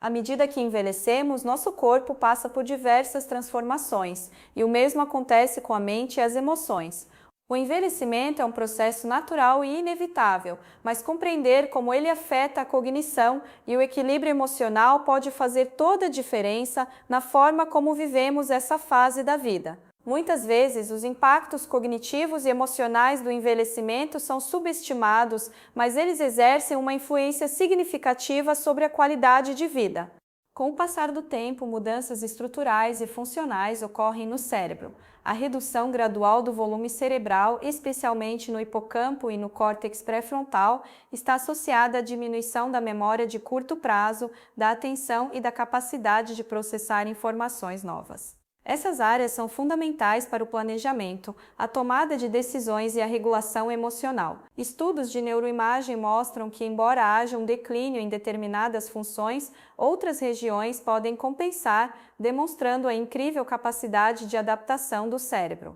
À medida que envelhecemos, nosso corpo passa por diversas transformações, e o mesmo acontece com a mente e as emoções. O envelhecimento é um processo natural e inevitável, mas compreender como ele afeta a cognição e o equilíbrio emocional pode fazer toda a diferença na forma como vivemos essa fase da vida. Muitas vezes, os impactos cognitivos e emocionais do envelhecimento são subestimados, mas eles exercem uma influência significativa sobre a qualidade de vida. Com o passar do tempo, mudanças estruturais e funcionais ocorrem no cérebro. A redução gradual do volume cerebral, especialmente no hipocampo e no córtex pré-frontal, está associada à diminuição da memória de curto prazo, da atenção e da capacidade de processar informações novas. Essas áreas são fundamentais para o planejamento, a tomada de decisões e a regulação emocional. Estudos de neuroimagem mostram que, embora haja um declínio em determinadas funções, outras regiões podem compensar, demonstrando a incrível capacidade de adaptação do cérebro.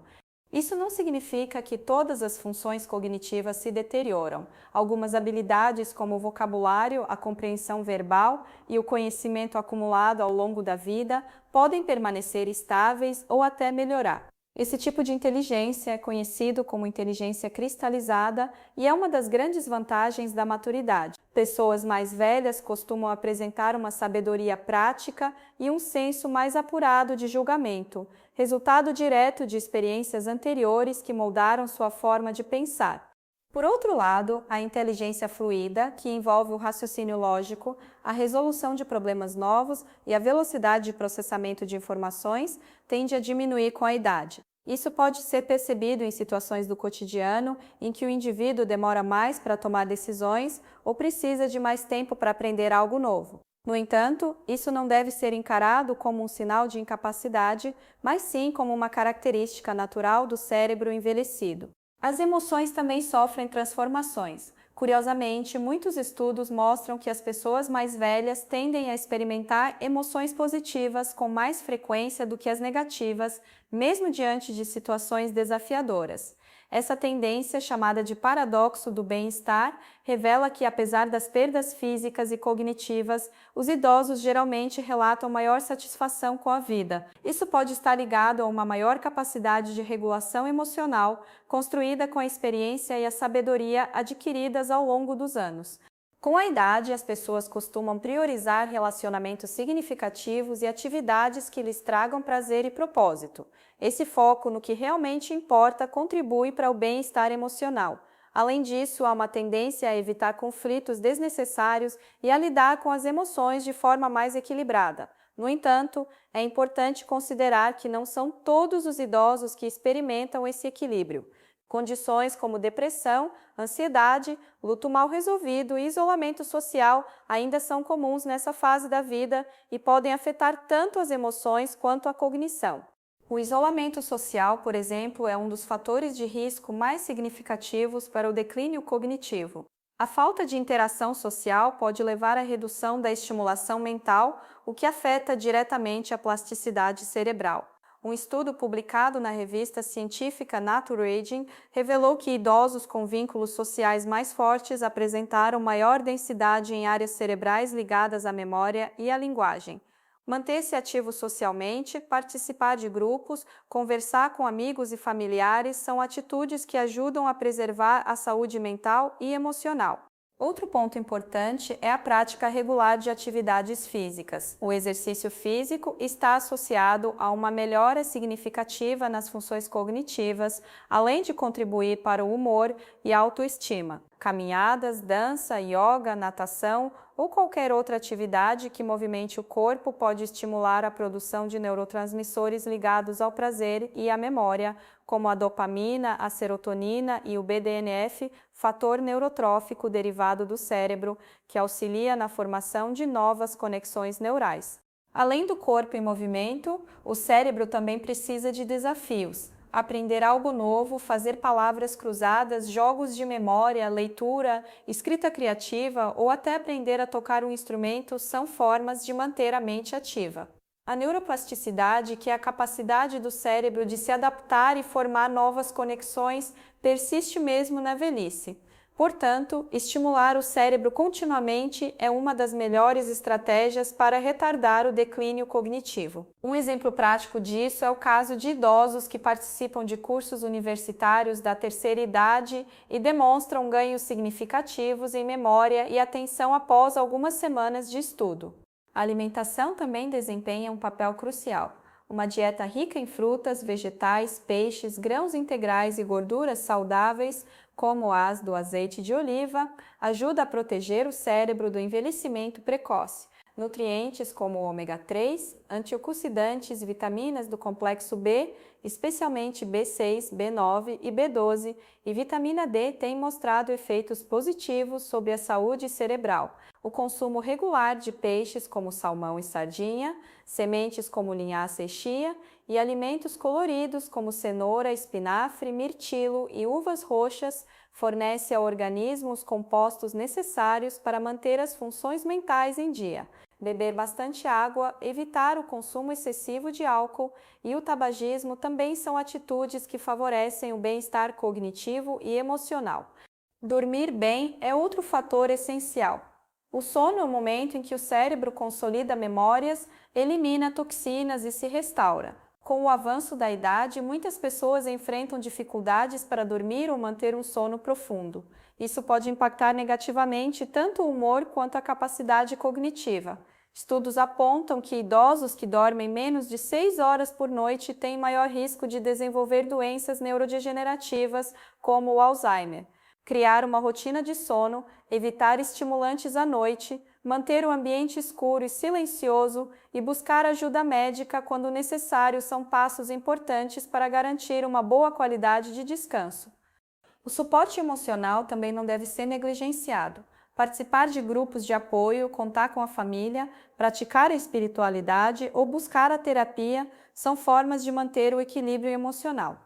Isso não significa que todas as funções cognitivas se deterioram. Algumas habilidades, como o vocabulário, a compreensão verbal e o conhecimento acumulado ao longo da vida, podem permanecer estáveis ou até melhorar. Esse tipo de inteligência é conhecido como inteligência cristalizada e é uma das grandes vantagens da maturidade. Pessoas mais velhas costumam apresentar uma sabedoria prática e um senso mais apurado de julgamento, resultado direto de experiências anteriores que moldaram sua forma de pensar. Por outro lado, a inteligência fluida, que envolve o raciocínio lógico, a resolução de problemas novos e a velocidade de processamento de informações, tende a diminuir com a idade. Isso pode ser percebido em situações do cotidiano em que o indivíduo demora mais para tomar decisões ou precisa de mais tempo para aprender algo novo. No entanto, isso não deve ser encarado como um sinal de incapacidade, mas sim como uma característica natural do cérebro envelhecido. As emoções também sofrem transformações. Curiosamente, muitos estudos mostram que as pessoas mais velhas tendem a experimentar emoções positivas com mais frequência do que as negativas, mesmo diante de situações desafiadoras. Essa tendência, chamada de paradoxo do bem-estar, revela que, apesar das perdas físicas e cognitivas, os idosos geralmente relatam maior satisfação com a vida. Isso pode estar ligado a uma maior capacidade de regulação emocional, construída com a experiência e a sabedoria adquiridas ao longo dos anos. Com a idade, as pessoas costumam priorizar relacionamentos significativos e atividades que lhes tragam prazer e propósito. Esse foco no que realmente importa contribui para o bem-estar emocional. Além disso, há uma tendência a evitar conflitos desnecessários e a lidar com as emoções de forma mais equilibrada. No entanto, é importante considerar que não são todos os idosos que experimentam esse equilíbrio. Condições como depressão, ansiedade, luto mal resolvido e isolamento social ainda são comuns nessa fase da vida e podem afetar tanto as emoções quanto a cognição. O isolamento social, por exemplo, é um dos fatores de risco mais significativos para o declínio cognitivo. A falta de interação social pode levar à redução da estimulação mental, o que afeta diretamente a plasticidade cerebral. Um estudo publicado na revista científica Nature Aging revelou que idosos com vínculos sociais mais fortes apresentaram maior densidade em áreas cerebrais ligadas à memória e à linguagem. Manter-se ativo socialmente, participar de grupos, conversar com amigos e familiares são atitudes que ajudam a preservar a saúde mental e emocional. Outro ponto importante é a prática regular de atividades físicas. O exercício físico está associado a uma melhora significativa nas funções cognitivas, além de contribuir para o humor e a autoestima. Caminhadas, dança, yoga, natação ou qualquer outra atividade que movimente o corpo pode estimular a produção de neurotransmissores ligados ao prazer e à memória, como a dopamina, a serotonina e o BDNF, fator neurotrófico derivado do cérebro, que auxilia na formação de novas conexões neurais. Além do corpo em movimento, o cérebro também precisa de desafios. Aprender algo novo, fazer palavras cruzadas, jogos de memória, leitura, escrita criativa ou até aprender a tocar um instrumento são formas de manter a mente ativa. A neuroplasticidade, que é a capacidade do cérebro de se adaptar e formar novas conexões, persiste mesmo na velhice. Portanto, estimular o cérebro continuamente é uma das melhores estratégias para retardar o declínio cognitivo. Um exemplo prático disso é o caso de idosos que participam de cursos universitários da terceira idade e demonstram ganhos significativos em memória e atenção após algumas semanas de estudo. A alimentação também desempenha um papel crucial. Uma dieta rica em frutas, vegetais, peixes, grãos integrais e gorduras saudáveis, como as do azeite de oliva, ajuda a proteger o cérebro do envelhecimento precoce. Nutrientes como o ômega 3, antioxidantes e vitaminas do complexo B, especialmente B6, B9 e B12, e vitamina D têm mostrado efeitos positivos sobre a saúde cerebral. O consumo regular de peixes como salmão e sardinha, sementes como linhaça e chia e alimentos coloridos como cenoura, espinafre, mirtilo e uvas roxas fornece ao organismo os compostos necessários para manter as funções mentais em dia. Beber bastante água, evitar o consumo excessivo de álcool e o tabagismo também são atitudes que favorecem o bem-estar cognitivo e emocional. Dormir bem é outro fator essencial. O sono é o momento em que o cérebro consolida memórias, elimina toxinas e se restaura. Com o avanço da idade, muitas pessoas enfrentam dificuldades para dormir ou manter um sono profundo. Isso pode impactar negativamente tanto o humor quanto a capacidade cognitiva. Estudos apontam que idosos que dormem menos de 6 horas por noite têm maior risco de desenvolver doenças neurodegenerativas, como o Alzheimer. Criar uma rotina de sono, evitar estimulantes à noite, manter o ambiente escuro e silencioso e buscar ajuda médica quando necessário são passos importantes para garantir uma boa qualidade de descanso. O suporte emocional também não deve ser negligenciado. Participar de grupos de apoio, contar com a família, praticar a espiritualidade ou buscar a terapia são formas de manter o equilíbrio emocional.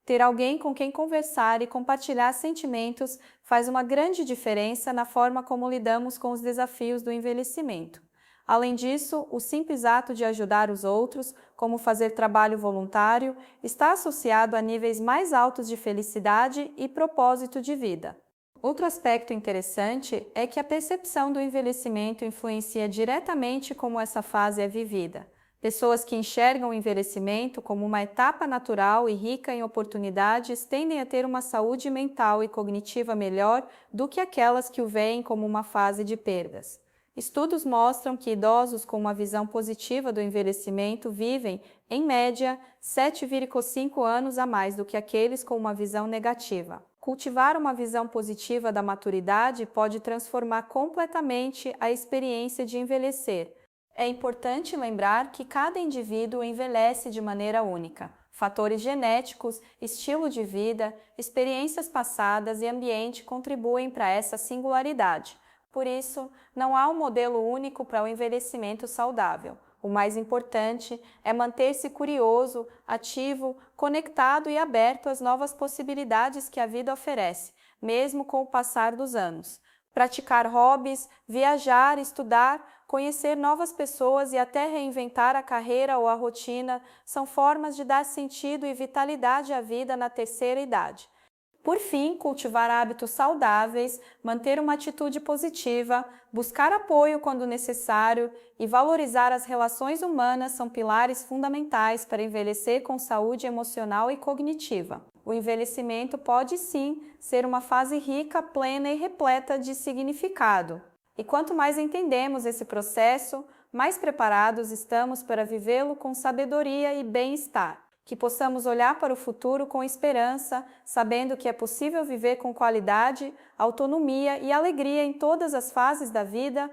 Ter alguém com quem conversar e compartilhar sentimentos faz uma grande diferença na forma como lidamos com os desafios do envelhecimento. Além disso, o simples ato de ajudar os outros, como fazer trabalho voluntário, está associado a níveis mais altos de felicidade e propósito de vida. Outro aspecto interessante é que a percepção do envelhecimento influencia diretamente como essa fase é vivida. Pessoas que enxergam o envelhecimento como uma etapa natural e rica em oportunidades tendem a ter uma saúde mental e cognitiva melhor do que aquelas que o veem como uma fase de perdas. Estudos mostram que idosos com uma visão positiva do envelhecimento vivem, em média, 7,5 anos a mais do que aqueles com uma visão negativa. Cultivar uma visão positiva da maturidade pode transformar completamente a experiência de envelhecer. É importante lembrar que cada indivíduo envelhece de maneira única. Fatores genéticos, estilo de vida, experiências passadas e ambiente contribuem para essa singularidade. Por isso, não há um modelo único para o envelhecimento saudável. O mais importante é manter-se curioso, ativo, conectado e aberto às novas possibilidades que a vida oferece, mesmo com o passar dos anos. Praticar hobbies, viajar, estudar, conhecer novas pessoas e até reinventar a carreira ou a rotina são formas de dar sentido e vitalidade à vida na terceira idade. Por fim, cultivar hábitos saudáveis, manter uma atitude positiva, buscar apoio quando necessário e valorizar as relações humanas são pilares fundamentais para envelhecer com saúde emocional e cognitiva. O envelhecimento pode sim ser uma fase rica, plena e repleta de significado. E quanto mais entendemos esse processo, mais preparados estamos para vivê-lo com sabedoria e bem-estar. Que possamos olhar para o futuro com esperança, sabendo que é possível viver com qualidade, autonomia e alegria em todas as fases da vida,